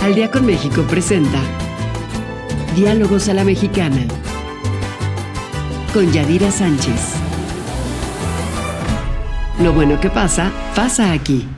Al Día con México presenta Diálogos a la Mexicana con Yadira Sánchez. Lo bueno que pasa, pasa aquí.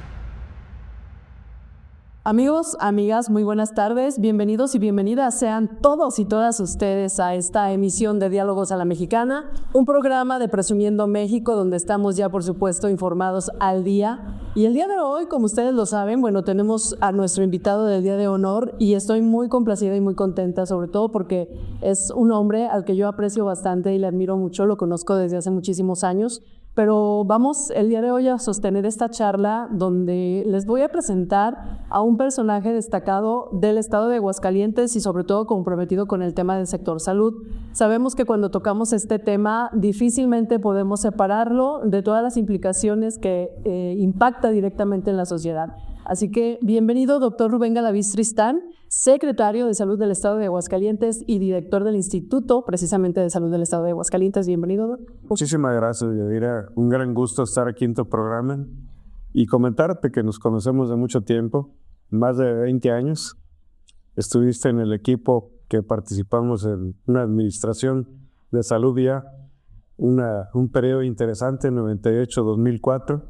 Amigos, amigas, muy buenas tardes. Bienvenidos y bienvenidas sean todos y todas ustedes a esta emisión de Diálogos a la Mexicana, un programa de Presumiendo México donde estamos ya, por supuesto, informados al día. Y el día de hoy, como ustedes lo saben, bueno, tenemos a nuestro invitado del día de honor y estoy muy complacida y muy contenta, sobre todo porque es un hombre al que yo aprecio bastante y le admiro mucho, lo conozco desde hace muchísimos años. Pero vamos el día de hoy a sostener esta charla donde les voy a presentar a un personaje destacado del estado de Aguascalientes y sobre todo comprometido con el tema del sector salud. Sabemos que cuando tocamos este tema difícilmente podemos separarlo de todas las implicaciones que impacta directamente en la sociedad. Así que bienvenido, doctor Rubén Galaviz Tristán, secretario de Salud del Estado de Aguascalientes y director del Instituto precisamente de Salud del Estado de Aguascalientes. Bienvenido, doctor. Muchísimas gracias, Yadira. Un gran gusto estar aquí en tu programa y comentarte que nos conocemos de mucho tiempo, más de 20 años. Estuviste en el equipo que participamos en una administración de salud ya, un periodo interesante, 98-2004,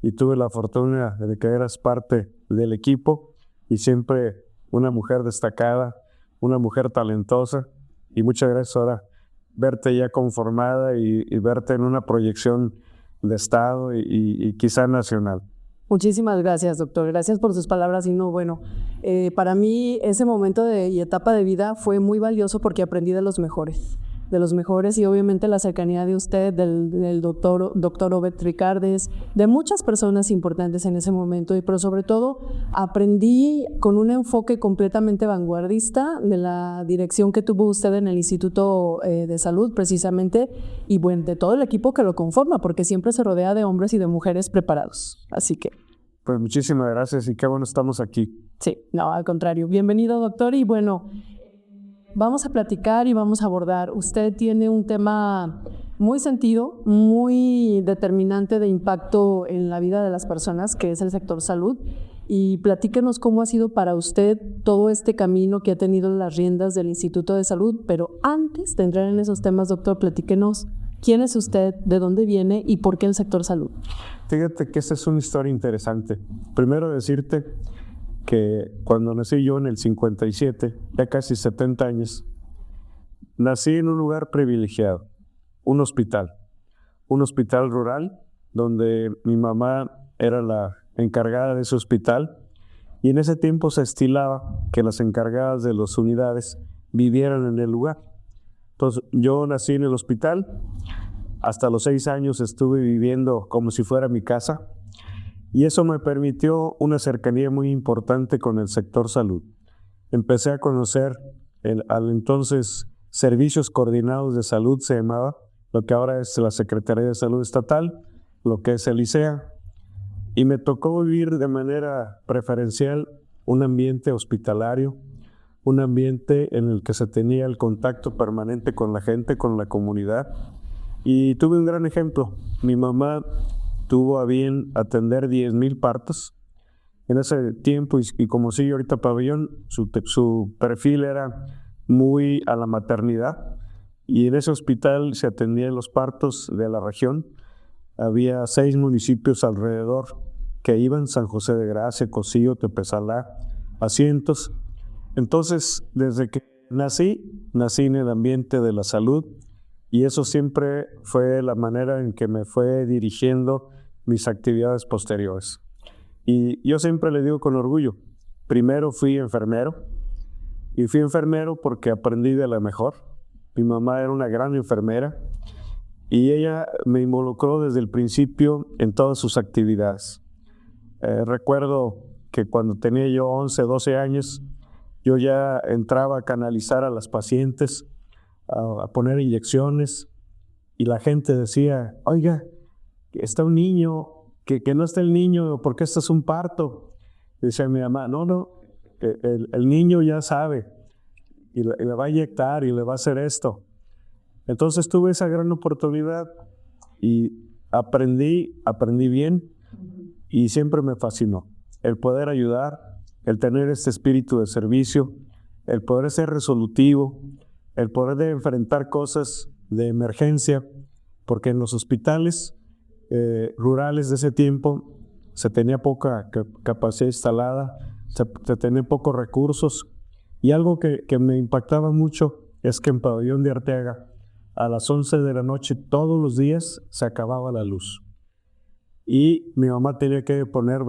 y tuve la fortuna de que eras parte del equipo y siempre una mujer destacada, una mujer talentosa, y muchas gracias ahora verte ya conformada y verte en una proyección de Estado y quizá nacional. Muchísimas gracias, doctor. Gracias por sus palabras. Y no, bueno, para mí ese momento y etapa de vida fue muy valioso porque aprendí de los mejores y obviamente la cercanía de usted, del doctor Obed Ricardes, de muchas personas importantes en ese momento, pero sobre todo aprendí con un enfoque completamente vanguardista de la dirección que tuvo usted en el Instituto de Salud precisamente y bueno, de todo el equipo que lo conforma, porque siempre se rodea de hombres y de mujeres preparados. Así que... Pues muchísimas gracias y qué bueno estamos aquí. Sí, no, al contrario. Bienvenido, doctor, y bueno... Vamos a platicar y vamos a abordar. Usted tiene un tema muy sentido, muy determinante de impacto en la vida de las personas, que es el sector salud. Y platíquenos cómo ha sido para usted todo este camino que ha tenido en las riendas del Instituto de Salud. Pero antes de entrar en esos temas, doctor, platíquenos quién es usted, de dónde viene y por qué el sector salud. Fíjate que esta es una historia interesante. Primero decirte que cuando nací yo en el 57, ya casi 70 años, nací en un lugar privilegiado, un hospital rural, donde mi mamá era la encargada de ese hospital, y en ese tiempo se estilaba que las encargadas de las unidades vivieran en el lugar. Entonces, yo nací en el hospital, hasta los 6 años estuve viviendo como si fuera mi casa, y eso me permitió una cercanía muy importante con el sector salud. Empecé a conocer al entonces Servicios Coordinados de Salud, se llamaba, lo que ahora es la Secretaría de Salud Estatal, lo que es el ICEA, y me tocó vivir de manera preferencial un ambiente hospitalario, un ambiente en el que se tenía el contacto permanente con la gente, con la comunidad, y tuve un gran ejemplo. Mi mamá tuvo a bien atender 10,000 partos. En ese tiempo, y como sigue ahorita Pabellón, su perfil era muy a la maternidad, y en ese hospital se atendían los partos de la región. Había 6 municipios alrededor que iban: San José de Gracia, Cocío, Tepezalá, Asientos. Entonces, desde que nací en el ambiente de la salud, y eso siempre fue la manera en que me fue dirigiendo mis actividades posteriores. Y yo siempre le digo con orgullo, primero fui enfermero, y fui enfermero porque aprendí de la mejor. Mi mamá era una gran enfermera, y ella me involucró desde el principio en todas sus actividades. Recuerdo que cuando tenía yo 11, 12 años, yo ya entraba a canalizar a las pacientes, a poner inyecciones, y la gente decía, oiga, está un niño, que no está el niño, porque esto es un parto. Y decía mi mamá, no, el niño ya sabe, y le va a inyectar y le va a hacer esto. Entonces tuve esa gran oportunidad y aprendí bien, y siempre me fascinó el poder ayudar, el tener este espíritu de servicio, el poder ser resolutivo, el poder de enfrentar cosas de emergencia, porque en los hospitales rurales de ese tiempo se tenía poca capacidad instalada, se tenían pocos recursos, y algo que me impactaba mucho es que en Pabellón de Arteaga a las 11 de la noche todos los días se acababa la luz y mi mamá tenía que poner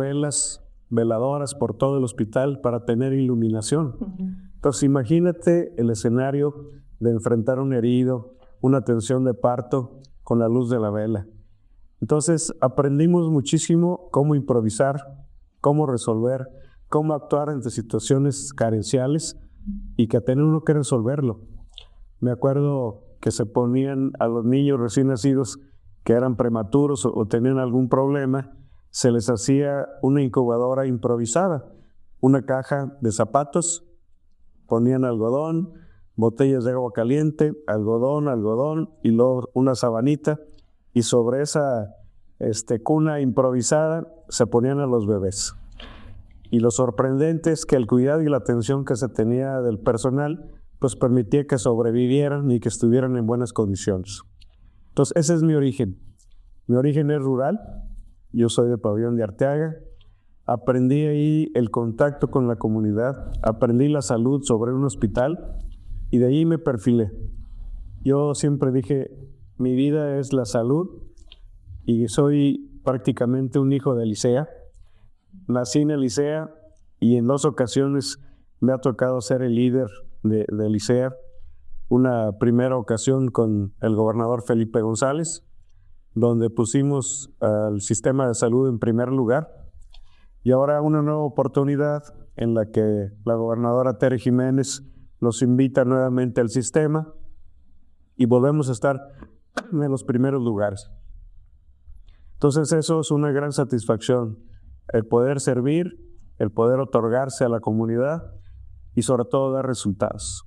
veladoras por todo el hospital para tener iluminación. Entonces imagínate el escenario de enfrentar a un herido, una atención de parto con la luz de la vela. Entonces aprendimos muchísimo cómo improvisar, cómo resolver, cómo actuar ante situaciones carenciales y que tenía uno que resolverlo. Me acuerdo que se ponían a los niños recién nacidos que eran prematuros o tenían algún problema, se les hacía una incubadora improvisada, una caja de zapatos, ponían algodón, botellas de agua caliente, algodón y luego una sabanita, y sobre esa cuna improvisada se ponían a los bebés. Y lo sorprendente es que el cuidado y la atención que se tenía del personal pues permitía que sobrevivieran y que estuvieran en buenas condiciones. Entonces ese es mi origen. Mi origen es rural, yo soy de Pabellón de Arteaga, aprendí ahí el contacto con la comunidad, aprendí la salud sobre un hospital y de ahí me perfilé. Yo siempre dije, mi vida es la salud y soy prácticamente un hijo de Licea. Nací en el Licea y en 2 ocasiones me ha tocado ser el líder de Licea. Una primera ocasión con el gobernador Felipe González, donde pusimos al sistema de salud en primer lugar. Y ahora una nueva oportunidad en la que la gobernadora Tere Jiménez nos invita nuevamente al sistema y volvemos a estar en los primeros lugares. Entonces eso es una gran satisfacción, el poder servir, el poder otorgarse a la comunidad y sobre todo dar resultados.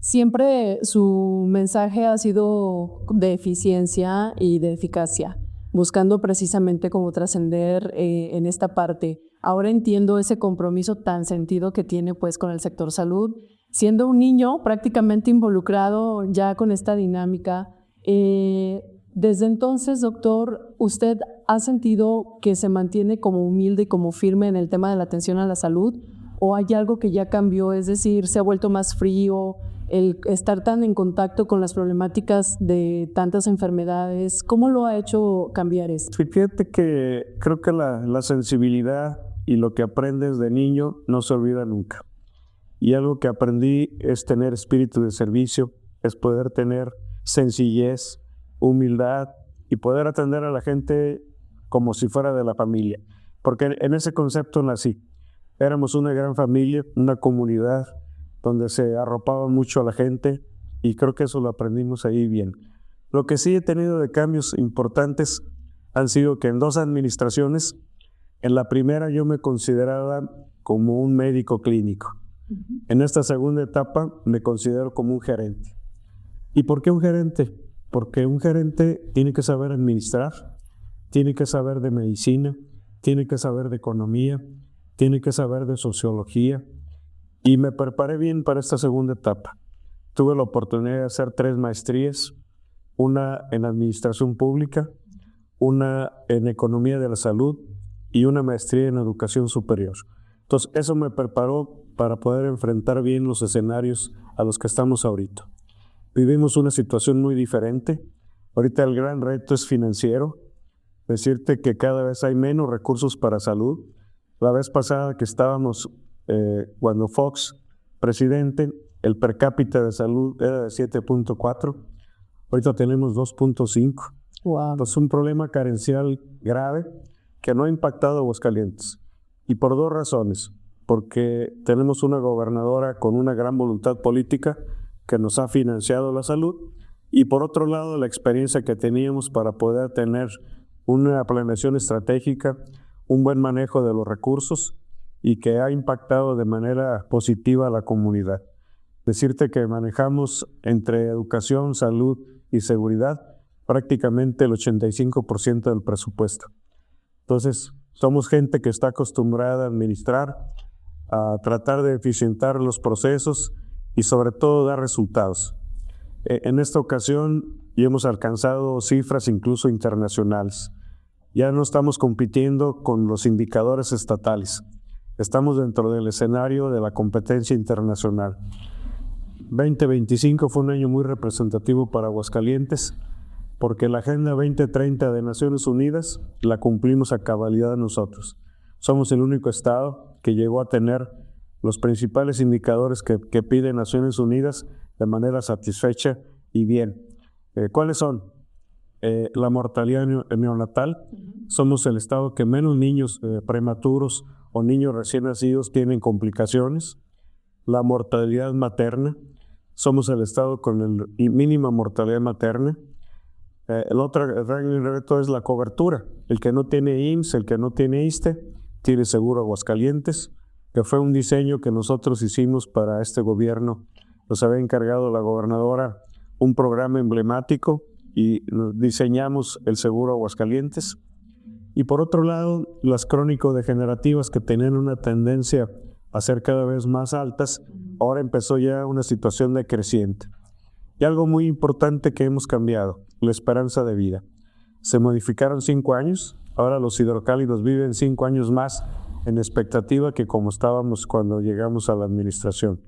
Siempre su mensaje ha sido de eficiencia y de eficacia, buscando precisamente cómo trascender en esta parte. Ahora entiendo ese compromiso tan sentido que tiene pues con el sector salud, siendo un niño prácticamente involucrado ya con esta dinámica. Desde entonces, doctor, ¿usted ha sentido que se mantiene como humilde y como firme en el tema de la atención a la salud? ¿O hay algo que ya cambió? Es decir, ¿se ha vuelto más frío? El estar tan en contacto con las problemáticas de tantas enfermedades, ¿cómo lo ha hecho cambiar esto? Fíjate que creo que la sensibilidad y lo que aprendes de niño no se olvida nunca. Y algo que aprendí es tener espíritu de servicio, es poder tener sencillez, humildad y poder atender a la gente como si fuera de la familia. Porque en ese concepto nací. Éramos una gran familia, una comunidad donde se arropaba mucho a la gente y creo que eso lo aprendimos ahí bien. Lo que sí he tenido de cambios importantes han sido que en 2 administraciones, en la primera yo me consideraba como un médico clínico. En esta segunda etapa me considero como un gerente. ¿Y por qué un gerente? Porque un gerente tiene que saber administrar, tiene que saber de medicina, tiene que saber de economía, tiene que saber de sociología. Y me preparé bien para esta segunda etapa. Tuve la oportunidad de hacer 3 maestrías, una en administración pública, una en economía de la salud y una maestría en educación superior. Entonces eso me preparó para poder enfrentar bien los escenarios a los que estamos ahorita. Vivimos una situación muy diferente. Ahorita el gran reto es financiero. Decirte que cada vez hay menos recursos para salud. La vez pasada que estábamos cuando Fox, presidente, el per cápita de salud era de 7.4, ahorita tenemos 2.5. Wow. Entonces un problema carencial grave que no ha impactado a Aguascalientes. Y por 2 razones. Porque tenemos una gobernadora con una gran voluntad política que nos ha financiado la salud y por otro lado la experiencia que teníamos para poder tener una planeación estratégica, un buen manejo de los recursos y que ha impactado de manera positiva a la comunidad. Decirte que manejamos entre educación, salud y seguridad prácticamente el 85% del presupuesto. Entonces, somos gente que está acostumbrada a administrar, a tratar de eficientar los procesos y sobre todo dar resultados. En esta ocasión ya hemos alcanzado cifras incluso internacionales. Ya no estamos compitiendo con los indicadores estatales. Estamos dentro del escenario de la competencia internacional. 2025 fue un año muy representativo para Aguascalientes porque la Agenda 2030 de Naciones Unidas la cumplimos a cabalidad nosotros. Somos el único estado que llegó a tener los principales indicadores que pide Naciones Unidas de manera satisfecha y bien. ¿Cuáles son? La mortalidad neonatal. Somos el estado que menos niños prematuros o niños recién nacidos tienen complicaciones. La mortalidad materna. Somos el estado con la mínima mortalidad materna. El otro reto es la cobertura. El que no tiene IMSS, el que no tiene ISSSTE, tiene seguro Aguascalientes, que fue un diseño que nosotros hicimos para este gobierno. Nos había encargado la gobernadora un programa emblemático y diseñamos el seguro Aguascalientes. Y por otro lado, las crónico-degenerativas que tenían una tendencia a ser cada vez más altas, ahora empezó ya una situación decreciente. Y algo muy importante que hemos cambiado, la esperanza de vida. Se modificaron 5 años, ahora los hidrocálidos viven 5 años más en expectativa que como estábamos cuando llegamos a la administración.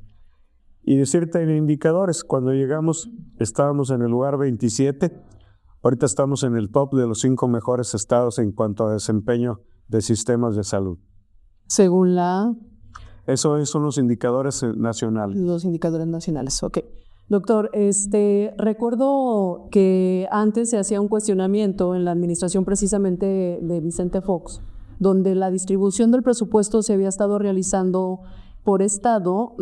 Y decirte en indicadores, cuando llegamos estábamos en el lugar 27, ahorita estamos en el top de los 5 mejores estados en cuanto a desempeño de sistemas de salud. Según Eso son los indicadores nacionales. los indicadores nacionales, ok. Doctor, recuerdo que antes se hacía un cuestionamiento en la administración precisamente de Vicente Fox, donde la distribución del presupuesto se había estado realizando por estado,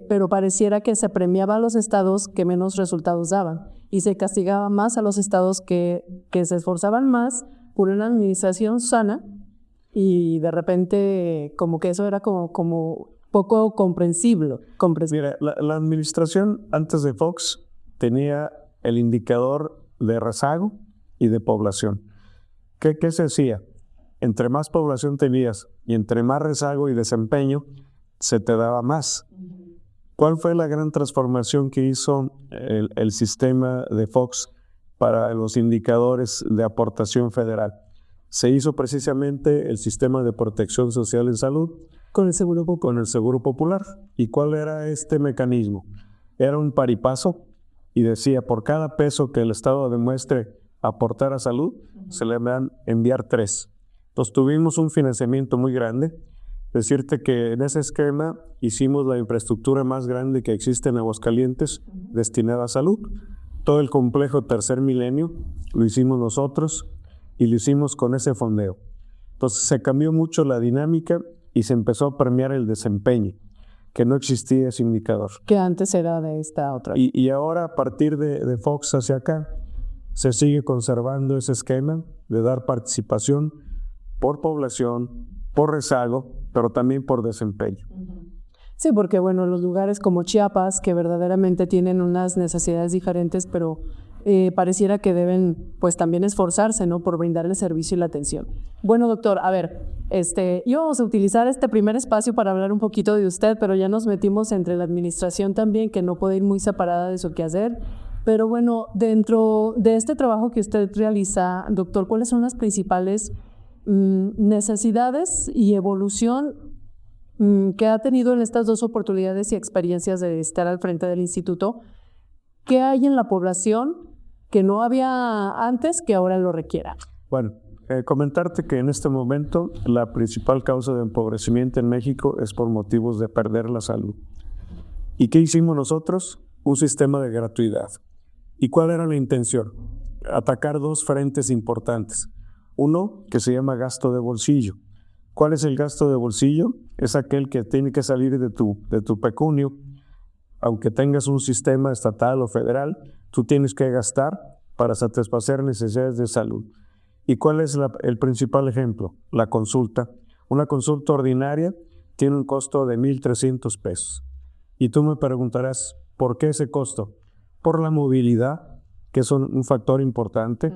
pero pareciera que se premiaba a los estados que menos resultados daban y se castigaba más a los estados que se esforzaban más por una administración sana y de repente como que eso era como poco comprensible. Mira, la administración antes de Fox tenía el indicador de rezago y de población. ¿Qué se hacía? Entre más población tenías y entre más rezago y desempeño, se te daba más. ¿Cuál fue la gran transformación que hizo el sistema de Fox para los indicadores de aportación federal? Se hizo precisamente el sistema de protección social en salud Con el Seguro Popular. Con el Seguro Popular. ¿Y cuál era este mecanismo? Era un paripaso y decía, por cada peso que el Estado demuestre aportar a salud, se le van a enviar 3. Entonces tuvimos un financiamiento muy grande. Decirte que en ese esquema hicimos la infraestructura más grande que existe en Aguascalientes destinada a salud. Todo el complejo Tercer Milenio lo hicimos nosotros y lo hicimos con ese fondeo. Entonces se cambió mucho la dinámica y se empezó a premiar el desempeño, que no existía ese indicador. Que antes era de esta otra. Y ahora a partir de Fox hacia acá, se sigue conservando ese esquema de dar participación por población, por rezago, pero también por desempeño. Sí, porque bueno, los lugares como Chiapas, que verdaderamente tienen unas necesidades diferentes, pero pareciera que deben pues también esforzarse, ¿no?, por brindar el servicio y la atención. Bueno, doctor, a ver, íbamos a utilizar este primer espacio para hablar un poquito de usted, pero ya nos metimos entre la administración también, que no puede ir muy separada de su quehacer. Pero bueno, dentro de este trabajo que usted realiza, doctor, ¿cuáles son las principales necesidades y evolución que ha tenido en estas 2 oportunidades y experiencias de estar al frente del instituto? ¿Qué hay en la población que no había antes que ahora lo requiera? Bueno, comentarte que en este momento la principal causa de empobrecimiento en México es por motivos de perder la salud. ¿Y qué hicimos nosotros? Un sistema de gratuidad. ¿Y cuál era la intención? Atacar 2 frentes importantes. Uno, que se llama gasto de bolsillo. ¿Cuál es el gasto de bolsillo? Es aquel que tiene que salir de tu pecunio. Aunque tengas un sistema estatal o federal, tú tienes que gastar para satisfacer necesidades de salud. ¿Y cuál es el principal ejemplo? La consulta. Una consulta ordinaria tiene un costo de 1,300 pesos. Y tú me preguntarás, ¿por qué ese costo? Por la movilidad, que es un factor importante,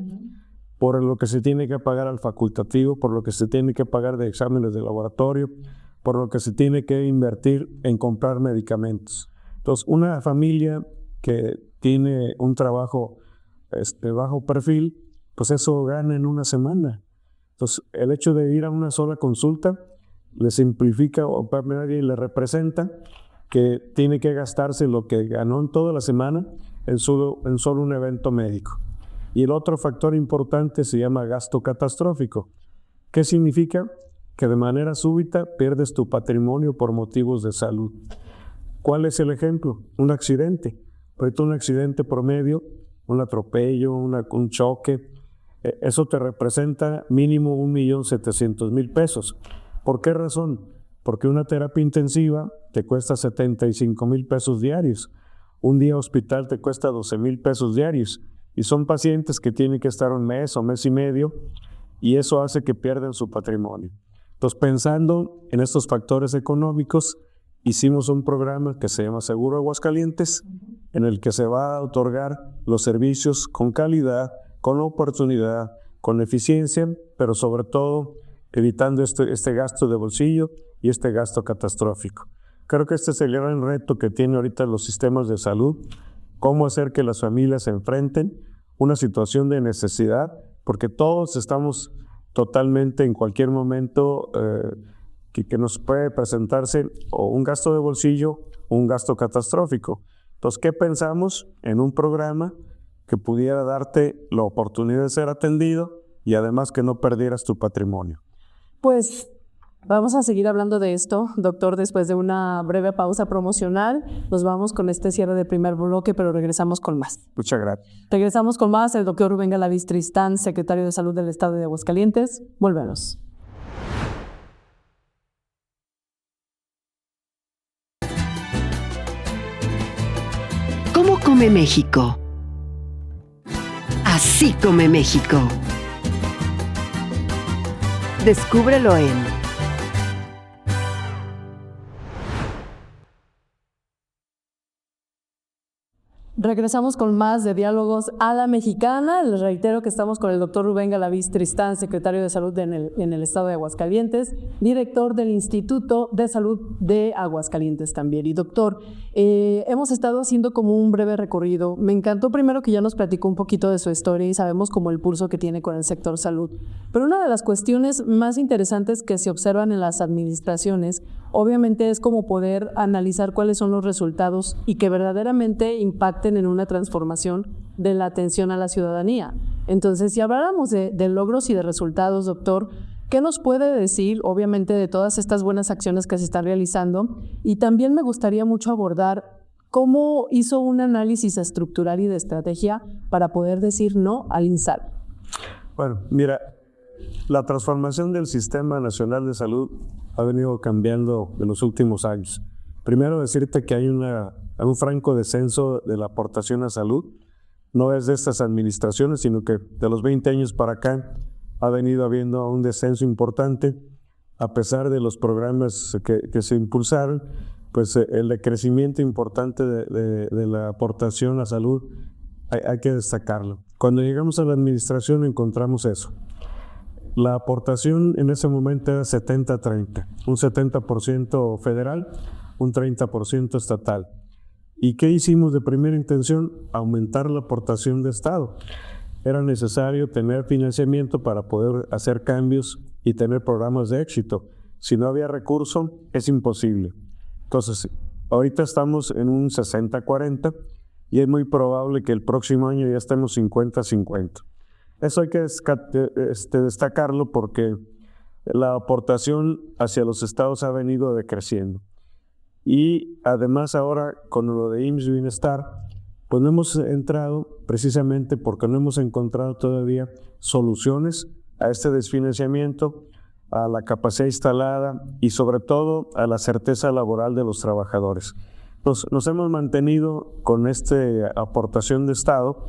por lo que se tiene que pagar al facultativo, por lo que se tiene que pagar de exámenes de laboratorio, por lo que se tiene que invertir en comprar medicamentos. Entonces, una familia que tiene un trabajo bajo perfil, pues eso gana en una semana. Entonces, el hecho de ir a una sola consulta le simplifica o para nadie le representa que tiene que gastarse lo que ganó en toda la semana en solo un evento médico. Y el otro factor importante se llama gasto catastrófico. ¿Qué significa? Que de manera súbita pierdes tu patrimonio por motivos de salud. ¿Cuál es el ejemplo? Un accidente. Ahorita un accidente promedio, un atropello, un choque, eso te representa mínimo 1.700.000 pesos. ¿Por qué razón? Porque una terapia intensiva te cuesta 75,000 pesos diarios. Un día hospital te cuesta 12,000 pesos diarios. Y son pacientes que tienen que estar un mes o mes y medio, y eso hace que pierdan su patrimonio. Entonces, pensando en estos factores económicos, hicimos un programa que se llama Seguro Aguascalientes, en el que se va a otorgar los servicios con calidad, con oportunidad, con eficiencia, pero sobre todo evitando este gasto de bolsillo y este gasto catastrófico. Creo que este es el gran reto que tienen ahorita los sistemas de salud, cómo hacer que las familias se enfrenten una situación de necesidad, porque todos estamos totalmente en cualquier momento que nos puede presentarse o un gasto de bolsillo o un gasto catastrófico. Entonces, ¿qué pensamos en un programa que pudiera darte la oportunidad de ser atendido y además que no perdieras tu patrimonio? Pues vamos a seguir hablando de esto, doctor, después de una breve pausa promocional. Nos vamos con este cierre del primer bloque, pero regresamos con más. Muchas gracias. Regresamos con más. El doctor Rubén Galaviz Tristán, secretario de Salud del Estado de Aguascalientes. Volvemos. ¿Cómo come México? Así come México. Descúbrelo en Regresamos con más de Diálogos a la Mexicana. Les reitero que estamos con el doctor Rubén Galaviz Tristán, secretario de Salud en el Estado de Aguascalientes, director del Instituto de Salud de Aguascalientes también. Y doctor, hemos estado haciendo como un breve recorrido. Me encantó primero que ya nos platicó un poquito de su historia y sabemos como el pulso que tiene con el sector salud. Pero una de las cuestiones más interesantes que se observan en las administraciones, obviamente, es como poder analizar cuáles son los resultados y que verdaderamente impacten en una transformación de la atención a la ciudadanía. Entonces, si habláramos de logros y de resultados, doctor, ¿qué nos puede decir, obviamente, de todas estas buenas acciones que se están realizando? Y también me gustaría mucho abordar cómo hizo un análisis estructural y de estrategia para poder decir no al INSABI. Bueno, mira, la transformación del Sistema Nacional de Salud ha venido cambiando en los últimos años. Primero decirte que hay un franco descenso de la aportación a salud. No es de estas administraciones, sino que de los 20 años para acá ha venido habiendo un descenso importante. A pesar de los programas que se impulsaron, pues el decrecimiento importante de la aportación a salud hay que destacarlo. Cuando llegamos a la administración encontramos eso. La aportación en ese momento era 70-30, un 70% federal, un 30% estatal. ¿Y qué hicimos de primera intención? Aumentar la aportación de Estado. Era necesario tener financiamiento para poder hacer cambios y tener programas de éxito. Si no había recurso, es imposible. Entonces, ahorita estamos en un 60-40 y es muy probable que el próximo año ya estemos 50-50. Eso hay que destacarlo porque la aportación hacia los estados ha venido decreciendo. Y además ahora con lo de IMSS Bienestar, pues no hemos entrado precisamente porque no hemos encontrado todavía soluciones a este desfinanciamiento, a la capacidad instalada y sobre todo a la certeza laboral de los trabajadores. Nos hemos mantenido con esta aportación de Estado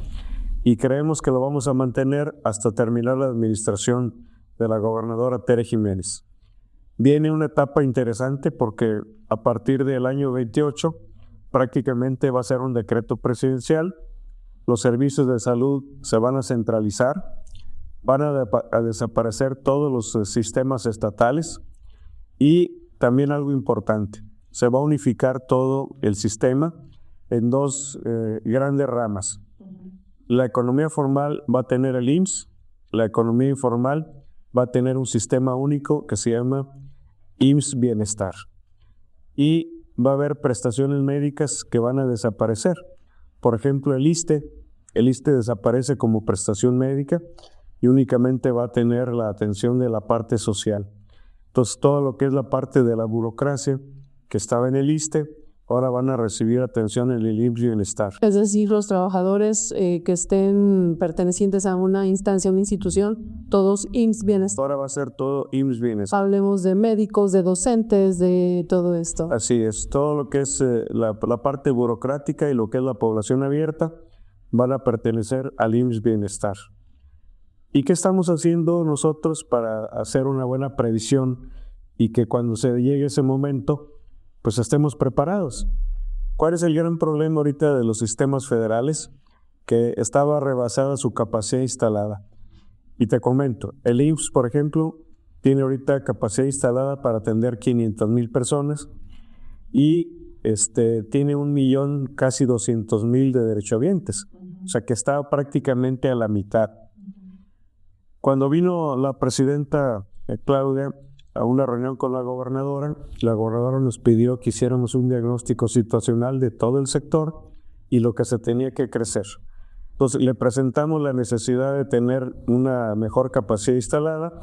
y creemos que lo vamos a mantener hasta terminar la administración de la gobernadora Tere Jiménez. Viene una etapa interesante porque a partir del año 28 prácticamente va a ser un decreto presidencial, los servicios de salud se van a centralizar, van a desaparecer todos los sistemas estatales y también algo importante, se va a unificar todo el sistema en dos grandes ramas. La economía formal va a tener el IMSS, la economía informal va a tener un sistema único que se llama IMSS Bienestar. Y va a haber prestaciones médicas que van a desaparecer. Por ejemplo, el ISSSTE desaparece como prestación médica y únicamente va a tener la atención de la parte social. Entonces, todo lo que es la parte de la burocracia que estaba en el ISSSTE, ahora van a recibir atención en el IMSS Bienestar. Es decir, los trabajadores que estén pertenecientes a una instancia, una institución, todos IMSS Bienestar. Ahora va a ser todo IMSS Bienestar. Hablemos de médicos, de docentes, de todo esto. Así es, todo lo que es la parte burocrática y lo que es la población abierta van a pertenecer al IMSS Bienestar. ¿Y qué estamos haciendo nosotros para hacer una buena previsión y que cuando se llegue ese momento, pues estemos preparados? ¿Cuál es el gran problema ahorita de los sistemas federales? Que estaba rebasada su capacidad instalada. Y te comento, el IMSS, por ejemplo, tiene ahorita capacidad instalada para atender 500,000 personas y tiene 1,000,000, casi 200,000 de derechohabientes. O sea que está prácticamente a la mitad. Cuando vino la presidenta Claudia a una reunión con la gobernadora nos pidió que hiciéramos un diagnóstico situacional de todo el sector y lo que se tenía que crecer. Entonces le presentamos la necesidad de tener una mejor capacidad instalada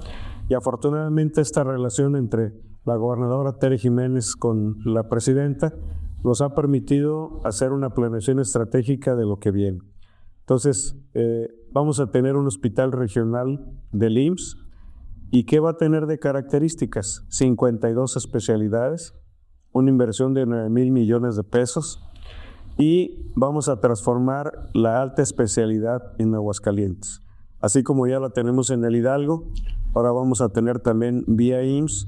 y afortunadamente esta relación entre la gobernadora Tere Jiménez con la presidenta nos ha permitido hacer una planeación estratégica de lo que viene. Entonces, vamos a tener un hospital regional del IMSS. ¿Y qué va a tener de características? 52 especialidades, una inversión de 9,000 millones de pesos y vamos a transformar la alta especialidad en Aguascalientes. Así como ya la tenemos en el Hidalgo, ahora vamos a tener también vía IMSS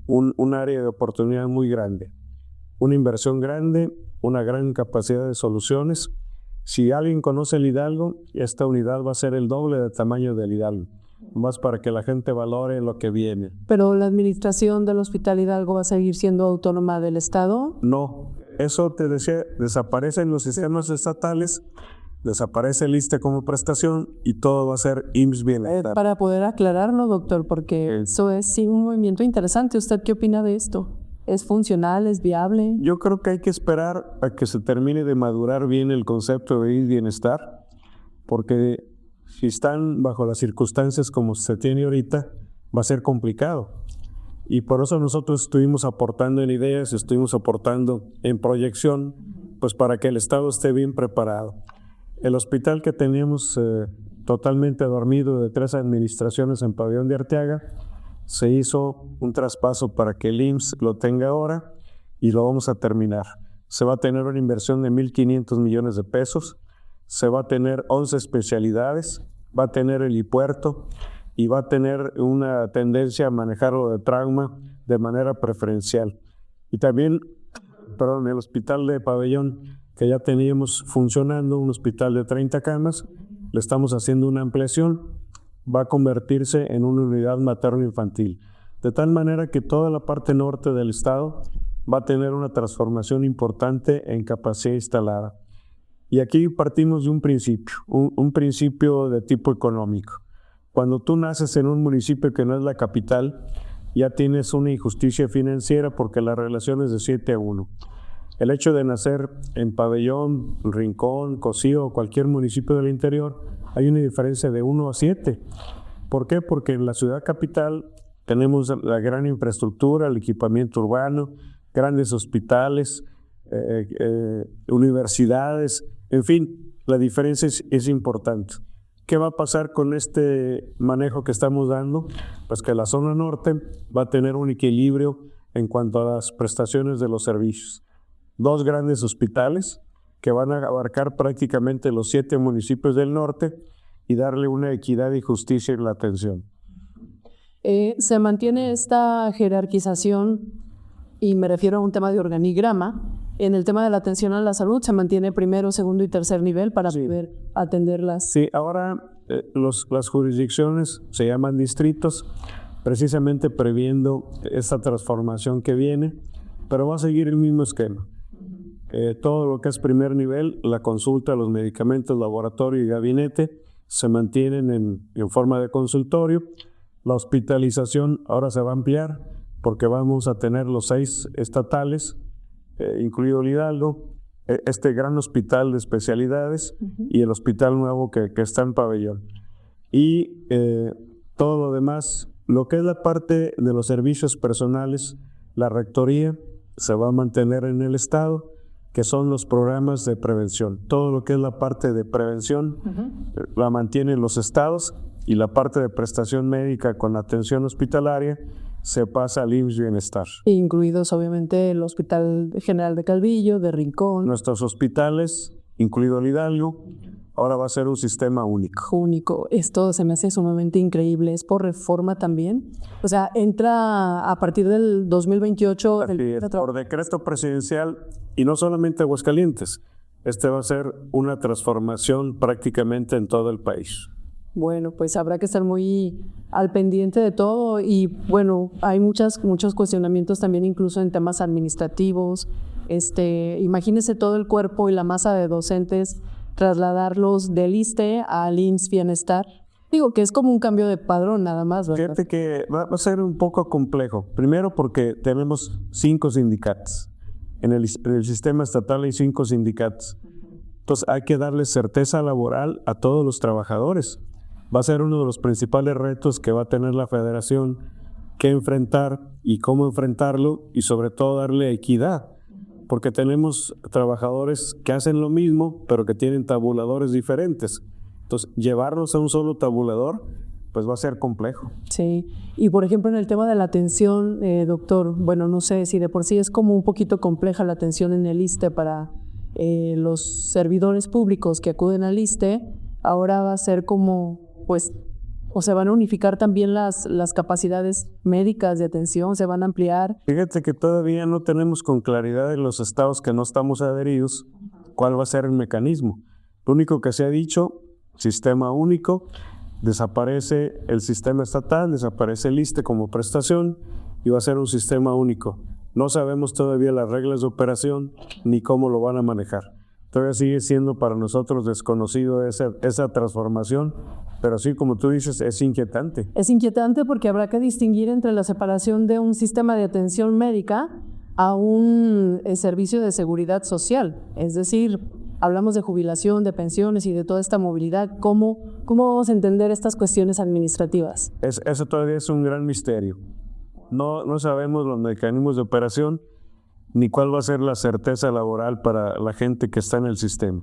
un área de oportunidad muy grande. Una inversión grande, una gran capacidad de soluciones. Si alguien conoce el Hidalgo, esta unidad va a ser el doble de tamaño del Hidalgo, más para que la gente valore lo que viene. ¿Pero la administración del Hospital Hidalgo va a seguir siendo autónoma del Estado? No, eso te decía, desaparecen los sistemas estatales, desaparece el ISSSTE como prestación y todo va a ser IMSS Bienestar. Para poder aclararlo, doctor, porque eso es sí, un movimiento interesante. ¿Usted qué opina de esto? ¿Es funcional? ¿Es viable? Yo creo que hay que esperar a que se termine de madurar bien el concepto de IMSS Bienestar, porque si están bajo las circunstancias como se tiene ahorita, va a ser complicado. Y por eso nosotros estuvimos aportando en ideas, estuvimos aportando en proyección, pues para que el Estado esté bien preparado. El hospital que teníamos totalmente dormido de 3 administraciones en Pabellón de Arteaga, se hizo un traspaso para que el IMSS lo tenga ahora y lo vamos a terminar. Se va a tener una inversión de 1,500 millones de pesos, se va a tener 11 especialidades, va a tener helipuerto y va a tener una tendencia a manejarlo de trauma de manera preferencial. Y también, el hospital de Pabellón, que ya teníamos funcionando, un hospital de 30 camas, le estamos haciendo una ampliación, va a convertirse en una unidad materno-infantil, de tal manera que toda la parte norte del estado va a tener una transformación importante en capacidad instalada. Y aquí partimos de un principio de tipo económico. Cuando tú naces en un municipio que no es la capital, ya tienes una injusticia financiera porque la relación es de 7-1. El hecho de nacer en Pabellón, Rincón, Cocío o cualquier municipio del interior, hay una diferencia de 1-7. ¿Por qué? Porque en la ciudad capital tenemos la gran infraestructura, el equipamiento urbano, grandes hospitales, universidades, en fin, la diferencia es importante. ¿Qué va a pasar con este manejo que estamos dando? Pues que la zona norte va a tener un equilibrio en cuanto a las prestaciones de los servicios. 2 grandes hospitales que van a abarcar prácticamente los 7 municipios del norte y darle una equidad y justicia en la atención. Se mantiene esta jerarquización, y me refiero a un tema de organigrama. En el tema de la atención a la salud, ¿se mantiene primero, segundo y tercer nivel para poder atenderlas? Sí, ahora las jurisdicciones se llaman distritos. precisamente previendo esta transformación que viene, pero va a seguir el mismo esquema. Todo lo que es primer nivel, la consulta, los medicamentos, laboratorio y gabinete, se mantienen en forma de consultorio. La hospitalización ahora se va a ampliar porque vamos a tener los 6 estatales, incluido el Hidalgo, este gran hospital de especialidades y el hospital nuevo que está en Pabellón. Y todo lo demás, lo que es la parte de los servicios personales, la rectoría se va a mantener en el Estado, que son los programas de prevención. Todo lo que es la parte de prevención la mantienen los estados y la parte de prestación médica con atención hospitalaria se pasa al IMSS Bienestar. Incluidos obviamente el Hospital General de Calvillo, de Rincón. Nuestros hospitales, incluido el Hidalgo, ahora va a ser un sistema único. Único. Esto se me hace sumamente increíble. ¿Es por reforma también? O sea, entra a partir del 2028. Por decreto presidencial, y no solamente Aguascalientes. Este va a ser una transformación prácticamente en todo el país. Bueno, pues habrá que estar muy al pendiente de todo y bueno, hay muchos cuestionamientos también incluso en temas administrativos. Imagínese todo el cuerpo y la masa de docentes trasladarlos del ISSSTE al IMSS Bienestar. Digo que es como un cambio de padrón nada más, ¿verdad? Fíjate que va a ser un poco complejo. Primero porque tenemos 5 sindicatos. En el sistema estatal hay 5 sindicatos. Entonces hay que darle certeza laboral a todos los trabajadores. Va a ser uno de los principales retos que va a tener la federación que enfrentar y cómo enfrentarlo y sobre todo darle equidad. Porque tenemos trabajadores que hacen lo mismo, pero que tienen tabuladores diferentes. Entonces, llevarlos a un solo tabulador, pues va a ser complejo. Sí, y por ejemplo en el tema de la atención, doctor, bueno, no sé si de por sí es como un poquito compleja la atención en el ISSSTE para los servidores públicos que acuden al ISSSTE, ahora va a ser como, pues, o se van a unificar también las capacidades médicas de atención, se van a ampliar. Fíjate que todavía no tenemos con claridad en los estados que no estamos adheridos cuál va a ser el mecanismo. Lo único que se ha dicho, sistema único, desaparece el sistema estatal, desaparece el ISSSTE como prestación y va a ser un sistema único. No sabemos todavía las reglas de operación ni cómo lo van a manejar. Todavía sigue siendo para nosotros desconocido esa transformación, pero sí, como tú dices, es inquietante. Es inquietante porque habrá que distinguir entre la separación de un sistema de atención médica a un servicio de seguridad social. Es decir, hablamos de jubilación, de pensiones y de toda esta movilidad. ¿Cómo vamos a entender estas cuestiones administrativas? Eso todavía es un gran misterio. No sabemos los mecanismos de operación ni cuál va a ser la certeza laboral para la gente que está en el sistema.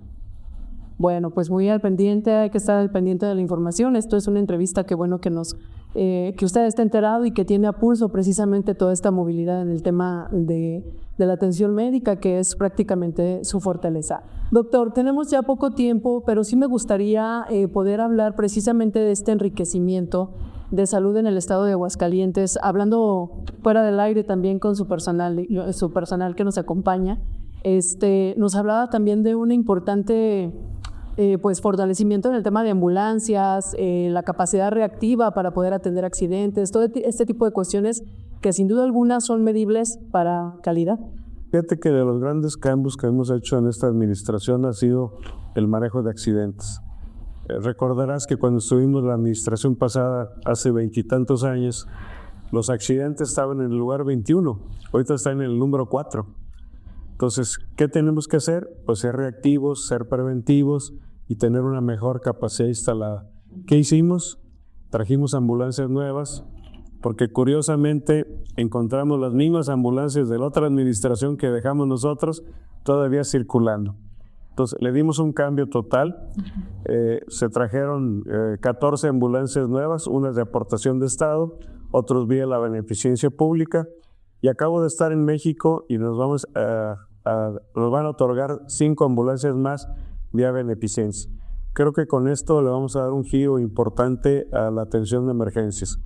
Bueno, pues muy al pendiente, hay que estar al pendiente de la información. Esto es una entrevista que bueno que usted esté enterado y que tiene a pulso precisamente toda esta movilidad en el tema de la atención médica, que es prácticamente su fortaleza. Doctor, tenemos ya poco tiempo, pero sí me gustaría poder hablar precisamente de este enriquecimiento de salud en el estado de Aguascalientes, hablando fuera del aire también con su personal que nos acompaña. Nos hablaba también de una importante pues fortalecimiento en el tema de ambulancias, la capacidad reactiva para poder atender accidentes, todo este tipo de cuestiones que sin duda alguna son medibles para calidad. Fíjate que de los grandes cambios que hemos hecho en esta administración ha sido el manejo de accidentes. Recordarás que cuando estuvimos en la administración pasada, hace 20 y tantos años, los accidentes estaban en el lugar 21, ahorita están en el número 4. Entonces, ¿qué tenemos que hacer? Pues ser reactivos, ser preventivos y tener una mejor capacidad instalada. ¿Qué hicimos? Trajimos ambulancias nuevas, porque curiosamente encontramos las mismas ambulancias de la otra administración que dejamos nosotros todavía circulando. Entonces, le dimos un cambio total. Se trajeron 14 ambulancias nuevas, unas de aportación de Estado, otros vía la beneficencia pública. Y acabo de estar en México y nos van a otorgar 5 ambulancias más vía beneficencia. Creo que con esto le vamos a dar un giro importante a la atención de emergencias.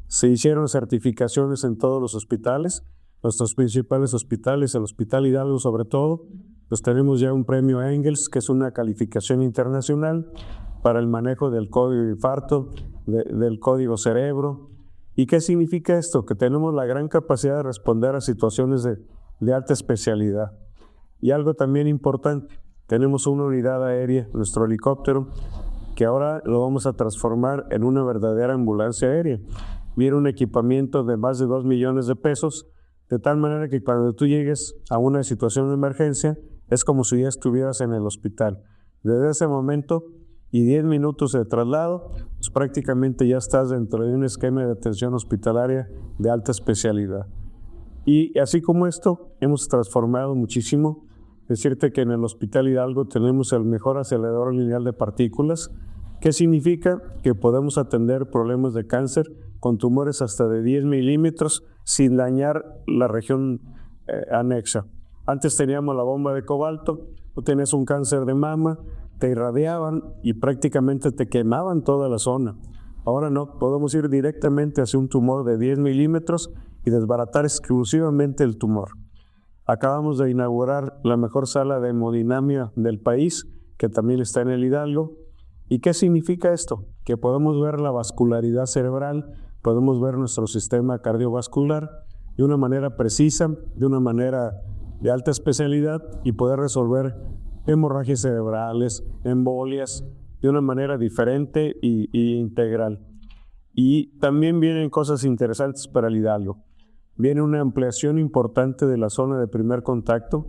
Se hicieron certificaciones en todos los hospitales, nuestros principales hospitales, el Hospital Hidalgo sobre todo. Pues tenemos ya un premio Engels, que es una calificación internacional para el manejo del código infarto, del código cerebro. ¿Y qué significa esto? Que tenemos la gran capacidad de responder a situaciones de alta especialidad. Y algo también importante, tenemos una unidad aérea, nuestro helicóptero, que ahora lo vamos a transformar en una verdadera ambulancia aérea. Viene un equipamiento de más de 2 millones de pesos, de tal manera que cuando tú llegues a una situación de emergencia, es como si ya estuvieras en el hospital. Desde ese momento y 10 minutos de traslado, pues prácticamente ya estás dentro de un esquema de atención hospitalaria de alta especialidad. Y así como esto, hemos transformado muchísimo. Decirte que en el Hospital Hidalgo tenemos el mejor acelerador lineal de partículas. ¿Qué significa? Que podemos atender problemas de cáncer con tumores hasta de 10 milímetros sin dañar la región anexa. Antes teníamos la bomba de cobalto, tú tenías un cáncer de mama, te irradiaban y prácticamente te quemaban toda la zona. Ahora no, podemos ir directamente hacia un tumor de 10 milímetros y desbaratar exclusivamente el tumor. Acabamos de inaugurar la mejor sala de hemodinamia del país, que también está en el Hidalgo. ¿Y qué significa esto? Que podemos ver la vascularidad cerebral, podemos ver nuestro sistema cardiovascular de una manera precisa, de una manera de alta especialidad y poder resolver hemorragias cerebrales, embolias, de una manera diferente y integral. Y también vienen cosas interesantes para el Hidalgo. Viene una ampliación importante de la zona de primer contacto.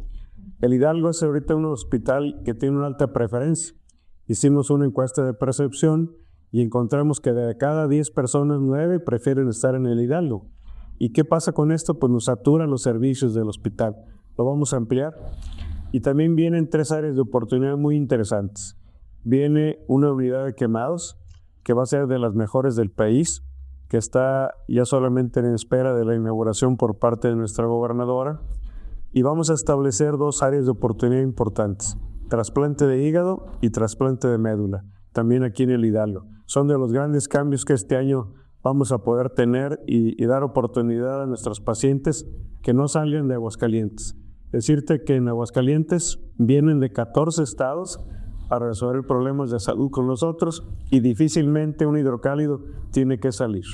El Hidalgo es ahorita un hospital que tiene una alta preferencia. Hicimos una encuesta de percepción y encontramos que de cada 10 personas, 9 prefieren estar en el Hidalgo. ¿Y qué pasa con esto? Pues nos saturan los servicios del hospital. Lo vamos a ampliar. Y también vienen 3 áreas de oportunidad muy interesantes. Viene una unidad de quemados que va a ser de las mejores del país, que está ya solamente en espera de la inauguración por parte de nuestra gobernadora. Y vamos a establecer 2 áreas de oportunidad importantes: trasplante de hígado y trasplante de médula, también aquí en el Hidalgo. Son de los grandes cambios que este año vamos a poder tener y dar oportunidad a nuestros pacientes que no salgan de Aguascalientes. Decirte que en Aguascalientes vienen de 14 estados a resolver problemas de salud con nosotros y difícilmente un hidrocálido tiene que salir.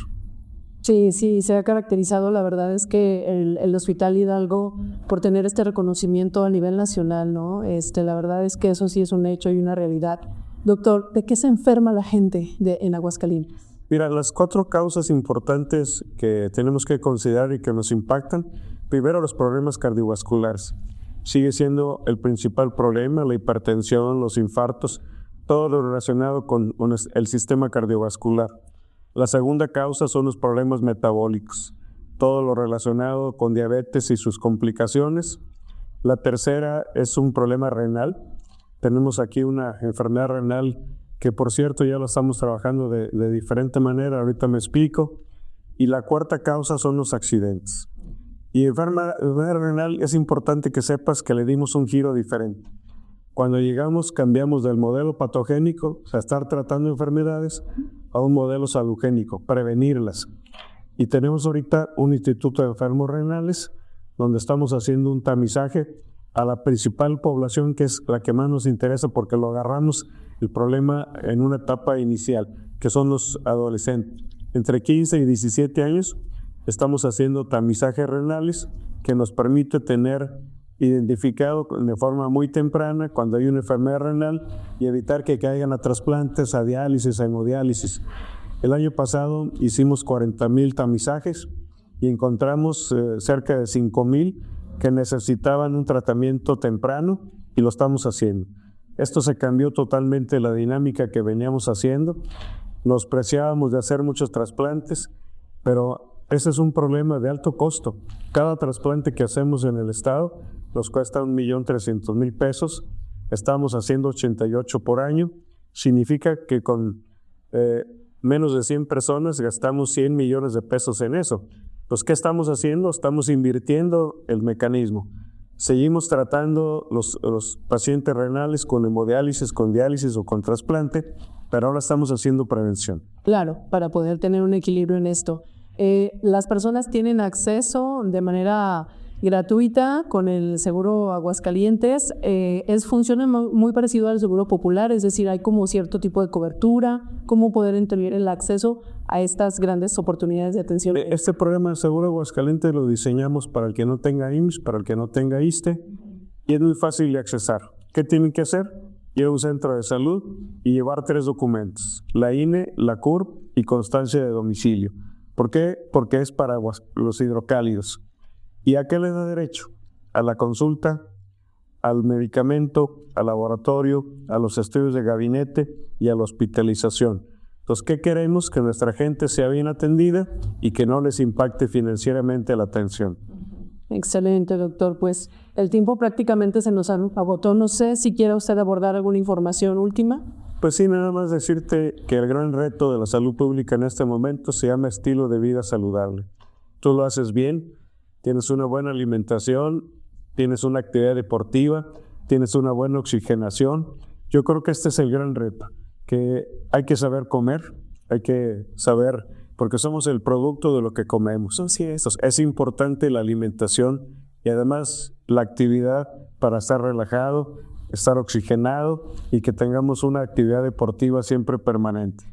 Sí, se ha caracterizado, la verdad es que el Hospital Hidalgo por tener este reconocimiento a nivel nacional, ¿no? La verdad es que eso sí es un hecho y una realidad. Doctor, ¿de qué se enferma la gente en Aguascalientes? Mira, las 4 causas importantes que tenemos que considerar y que nos impactan: primero, los problemas cardiovasculares. Sigue siendo el principal problema, la hipertensión, los infartos, todo lo relacionado con el sistema cardiovascular. La segunda causa son los problemas metabólicos, todo lo relacionado con diabetes y sus complicaciones. La tercera es un problema renal. Tenemos aquí una enfermedad renal que, por cierto, ya lo estamos trabajando de diferente manera, ahorita me explico. Y la cuarta causa son los accidentes. Y enfermedad renal, es importante que sepas que le dimos un giro diferente. Cuando llegamos, cambiamos del modelo patogénico, o sea, estar tratando enfermedades, a un modelo salugénico, prevenirlas. Y tenemos ahorita un instituto de enfermos renales, donde estamos haciendo un tamizaje a la principal población, que es la que más nos interesa, porque lo agarramos el problema en una etapa inicial, que son los adolescentes. Entre 15 y 17 años, estamos haciendo tamizajes renales que nos permite tener identificado de forma muy temprana cuando hay una enfermedad renal y evitar que caigan a trasplantes, a diálisis, a hemodiálisis. El año pasado hicimos 40,000 tamizajes y encontramos cerca de 5,000 que necesitaban un tratamiento temprano y lo estamos haciendo. Esto se cambió totalmente la dinámica que veníamos haciendo. Nos preciábamos de hacer muchos trasplantes, pero ese es un problema de alto costo. Cada trasplante que hacemos en el estado nos cuesta 1,300,000 pesos. Estamos haciendo 88 por año. Significa que con menos de 100 personas gastamos 100 millones de pesos en eso. Pues, ¿qué estamos haciendo? Estamos invirtiendo el mecanismo. Seguimos tratando los pacientes renales con hemodiálisis, con diálisis o con trasplante, pero ahora estamos haciendo prevención. Claro, para poder tener un equilibrio en esto. ¿Las personas tienen acceso de manera gratuita con el seguro Aguascalientes. Funciona muy parecido al seguro popular, es decir, hay como cierto tipo de cobertura, cómo poder tener el acceso a estas grandes oportunidades de atención. Este programa de seguro Aguascalientes lo diseñamos para el que no tenga IMSS, para el que no tenga ISSSTE, y es muy fácil de accesar. ¿Qué tienen que hacer? Ir a un centro de salud y llevar 3 documentos: la INE, la CURP y constancia de domicilio. ¿Por qué? Porque es para los hidrocálidos. ¿Y a qué le da derecho? A la consulta, al medicamento, al laboratorio, a los estudios de gabinete y a la hospitalización. Entonces, ¿qué queremos? Que nuestra gente sea bien atendida y que no les impacte financieramente la atención. Excelente, doctor. Pues el tiempo prácticamente se nos agotó. No sé si quiera usted abordar alguna información última. Pues sí, nada más decirte que el gran reto de la salud pública en este momento se llama estilo de vida saludable. Tú lo haces bien, tienes una buena alimentación, tienes una actividad deportiva, tienes una buena oxigenación. Yo creo que este es el gran reto, que hay que saber comer, hay que saber, porque somos el producto de lo que comemos. Así es. Entonces, es importante la alimentación y además la actividad para estar relajado, estar oxigenado y que tengamos una actividad deportiva siempre permanente.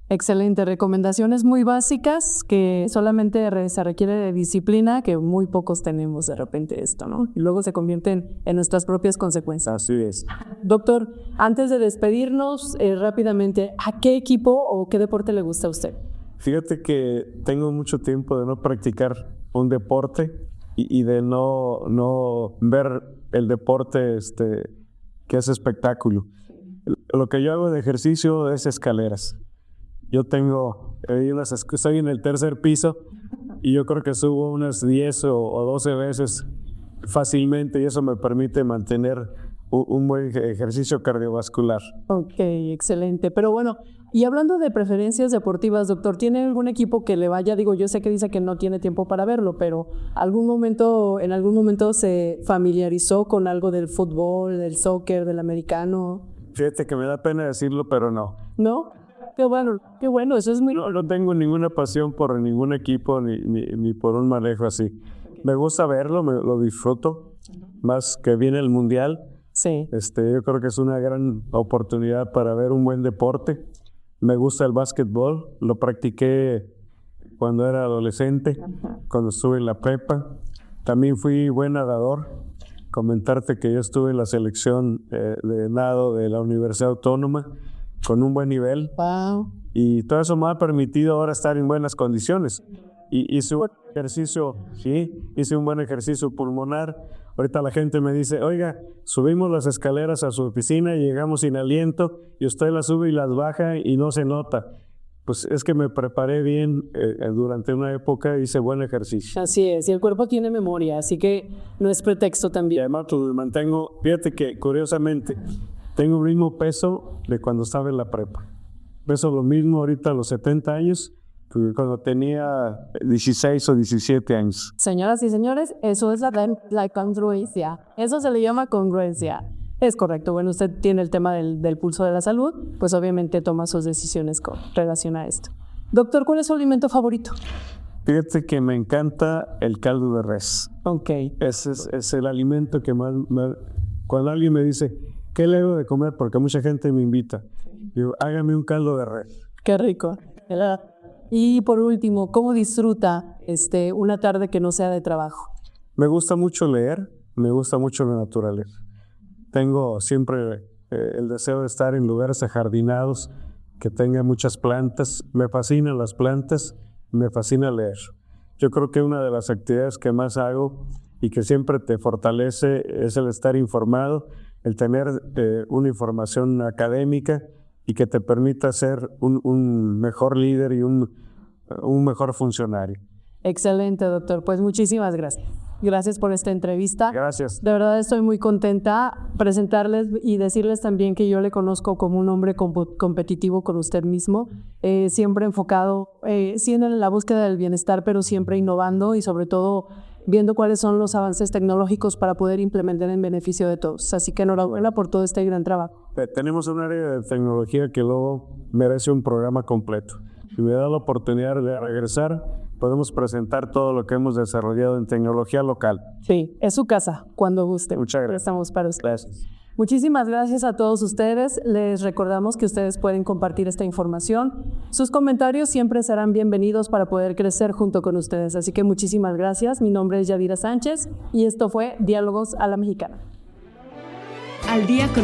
Excelente, recomendaciones muy básicas que solamente se requiere de disciplina, que muy pocos tenemos de repente esto, ¿no? Y luego se convierten en nuestras propias consecuencias. Así es. Doctor, antes de despedirnos, rápidamente, ¿a qué equipo o qué deporte le gusta a usted? Fíjate que tengo mucho tiempo de no practicar un deporte y de no ver el deporte que es espectáculo. Lo que yo hago de ejercicio es escaleras. Yo estoy en el 3er piso y yo creo que subo unas 10 o 12 veces fácilmente y eso me permite mantener un buen ejercicio cardiovascular. Ok, excelente. Pero bueno, y hablando de preferencias deportivas, doctor, ¿tiene algún equipo que le vaya? Digo, yo sé que dice que no tiene tiempo para verlo, pero en algún momento se familiarizó con algo del fútbol, del soccer, del americano. Fíjate que me da pena decirlo, pero no. ¿No? Qué bueno, eso es muy... No tengo ninguna pasión por ningún equipo ni por un manejo así. Me gusta verlo, lo disfruto, más que viene el Mundial. Sí. Yo creo que es una gran oportunidad para ver un buen deporte. Me gusta el básquetbol, lo practiqué cuando era adolescente, cuando estuve en la prepa. También fui buen nadador. Comentarte que yo estuve en la selección de nado de la Universidad Autónoma con un buen nivel. Wow. Y todo eso me ha permitido ahora estar en buenas condiciones. Y hice un buen ejercicio pulmonar. Ahorita la gente me dice, oiga, subimos las escaleras a su oficina y llegamos sin aliento y usted las sube y las baja y no se nota. Pues es que me preparé bien durante una época, hice buen ejercicio. Así es, y el cuerpo tiene memoria, así que no es pretexto Y también. además fíjate que curiosamente, tengo el mismo peso de cuando estaba en la prepa. Peso lo mismo ahorita a los 70 años que cuando tenía 16 o 17 años. Señoras y señores, eso es la congruencia. Eso se le llama congruencia. Es correcto. Bueno, usted tiene el tema del pulso de la salud, pues obviamente toma sus decisiones con relación a esto. Doctor, ¿cuál es su alimento favorito? Fíjate que me encanta el caldo de res. Ok. Ese es el alimento que más... Cuando alguien me dice, ¿qué le hago de comer? Porque mucha gente me invita. Digo, hágame un caldo de res. Qué rico. Y por último, ¿cómo disfruta una tarde que no sea de trabajo? Me gusta mucho leer, me gusta mucho la naturaleza. Tengo siempre el deseo de estar en lugares ajardinados, que tengan muchas plantas. Me fascinan las plantas, me fascina leer. Yo creo que una de las actividades que más hago y que siempre te fortalece es el estar informado, el tener una información académica y que te permita ser un mejor líder y un mejor funcionario. Excelente, doctor. Pues muchísimas gracias. Gracias por esta entrevista. Gracias. De verdad estoy muy contenta presentarles y decirles también que yo le conozco como un hombre competitivo con usted mismo, siempre enfocado, siendo en la búsqueda del bienestar, pero siempre innovando y sobre todo viendo cuáles son los avances tecnológicos para poder implementar en beneficio de todos. Así que enhorabuena por todo este gran trabajo. Tenemos un área de tecnología que luego merece un programa completo. Si me da la oportunidad de regresar, podemos presentar todo lo que hemos desarrollado en tecnología local. Sí, es su casa, cuando guste. Muchas gracias. Estamos para ustedes. Gracias. Muchísimas gracias a todos ustedes. Les recordamos que ustedes pueden compartir esta información. Sus comentarios siempre serán bienvenidos para poder crecer junto con ustedes. Así que muchísimas gracias. Mi nombre es Yadira Sánchez y esto fue Diálogos a la Mexicana. Al día con